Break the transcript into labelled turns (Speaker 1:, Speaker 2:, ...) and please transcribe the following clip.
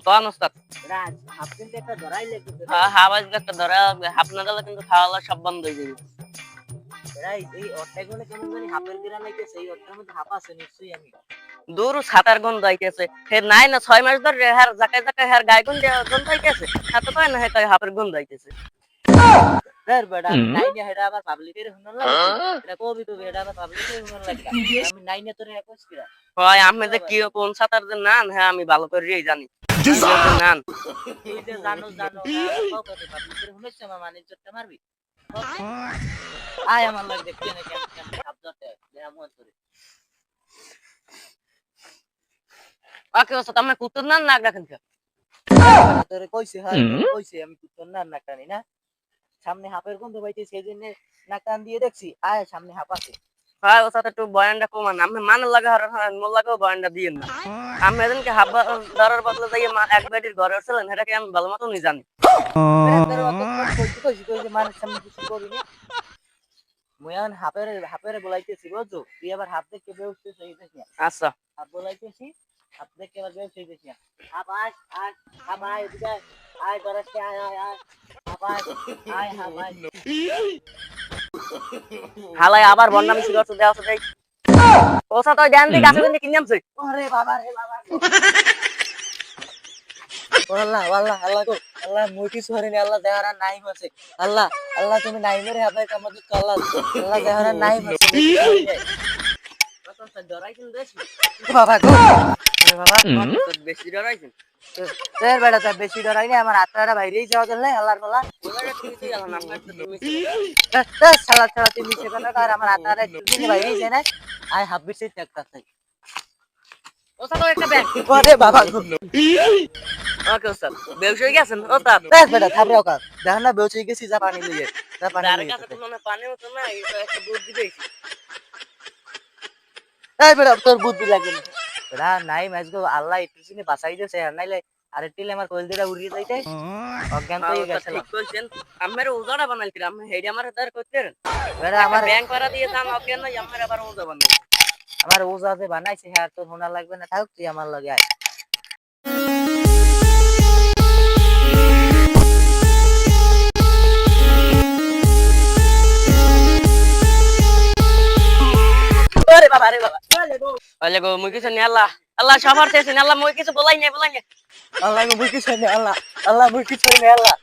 Speaker 1: কোন ওস্তাদ?
Speaker 2: রাজ হাফ কিন্তু একটা ধরাই লাগবে।
Speaker 1: হাওয়াজ একটা ধরা হাফ না দিলে কিন্তু খাওয়া সব বন্ধ হয়ে যাবে।
Speaker 2: রাই এই অট্টাগুলো কেমন জানি হাফের দিরা নাইতেছে, এই অট্টার মধ্যে হাফ আছে নিশ্চয়ই। আমি
Speaker 1: দূর ছাতার গন্ধ আইতেছে। হে নাই না 6 মাস ধরে হের জাকায় জাকায় হের গায় গন্ধ আইতেছে। হাতে পায় না হে কয় হাফের গন্ধ আইতেছে।
Speaker 2: রে বেটা আমি নাইনে হেডা আবার পাবলিকের হুনন লাগে। এটা কবি তো হেডা আবার পাবলিকের হুনন লাগে। আমি নাইনে তোরে একস কিরা।
Speaker 1: হয় আমি যে কি কোন ছাতার যে নান হ্যাঁ আমি ভালো করেই জানি। নান
Speaker 2: তুই যে জানো কত পাবলিকের হুনছ আমার মানে চট্টা মারবি। আয় আমার লাগে দেখতে না কেন শব্দতে দেয়া মন করে।
Speaker 1: ওকে ওস্তাদ আমি কুত্তর নান নাক রাখেন কে?
Speaker 2: তোরে কইছে আমি কুত্তর নাক টানি না। সামনে হাফের গন্ধ পাইতে সেজন্য নাক টান দিয়ে দেখছি। আয় সামনে হাফ আছে।
Speaker 1: হয় ওস্তাদ একটু বয়ানটা কমান। আমি মান লাগা আর মোর লাগাও বয়ানটা দিয়েন না। আমি এদিনকে হাফ ধরার বদলে যাই এক বেটির ঘরে উঠছিলেন সেটাকে আমি ভালো মতনই জানি।
Speaker 2: তোর অত কইছি যে মানুষ সামনে কিছু করবি না। মুই এখন হাফের বলাইতেছি বুঝছো, তুই আবার হাফ দেখে বেউছছিস এই দেখি।
Speaker 1: আচ্ছা
Speaker 2: হাফ বলাইতেছি, হাফ দেখে আবার বেউছ এই দেখি। হাফ আয় এদিকে আয় দরাসকে আয় হাফ আয় হাফ আয়।
Speaker 1: হালাই আবার বন্যা মিছিল করছে দেওয়া আছে দেখ। ওসা তো ধ্যান দিকে আছে কিন্তু কিনে আনছে।
Speaker 2: ওরে বাবা রে বাবা। আল্লাহ গো আল্লাহ মুই কিছু হরিনি। আল্লাহ দেহারা নাইম আছে। আল্লাহ তুমি নাইমের হাফে কামত আল্লাহ দেহারা নাইম আছে।
Speaker 1: ডরাইছেন বেশি
Speaker 2: বাবা গো বাবা
Speaker 1: বেশি ডরাইছেন।
Speaker 2: তোর বেটা তো বেশি ডরাই না। আমার আত্মাটা বাইরেই যাওয়া গেল না আল্লাহর বলা। সালা তুই মিশে কথা আর আমার আত্মাটা বাইরেই যায় না। আয় হাফ বেশি একটা চাই।
Speaker 1: ওসা তো একটা ব্যাগ।
Speaker 2: ওরে বাবা গো।
Speaker 1: ওকে ওস্তাদ বেউস হয়ে গেছেন ওস্তাদ।
Speaker 2: বেটা থাপড়াও কা দেখেন না বেউছে গেছি। যা পানি লইয়ে যা পানি
Speaker 1: যার
Speaker 2: লইয়ে।
Speaker 1: কাছে তুলনা পানি হতো না এই তো একটা দুধ দিবেছি।
Speaker 2: এই বেটা তোর বুদ্ধি লাগে না। বেটা নাই ম্যাচ গো আল্লাহ একটু সিনে বাঁচাই দিয়েছে। আর নাইলে আরে টিলে আমার কইল দিটা উড়িয়ে যাইতে অজ্ঞান হয়ে গেছে।
Speaker 1: ঠিক কইছেন। আমার ওজাটা বানাইছিল আমি হেডি আমার তার করতে
Speaker 2: বেটা আমার
Speaker 1: ব্যাংক করা দিয়ে দাম অজ্ঞান নয় আমার আবার ওজা বানাই।
Speaker 2: আমার ওজা যে বানাইছে হ্যাঁ তোর হোনা লাগবে না। থাক তুই আমার লগে আয়।
Speaker 1: আরে বাবা আলে গো মুই কিছু নে আল্লাহ সবার শেষে আল্লাহ মুই কিছু বলাই নাই
Speaker 2: আল্লাহ মুই কিছু নে আল্লাহ মুই কিছু নে আল্লাহ।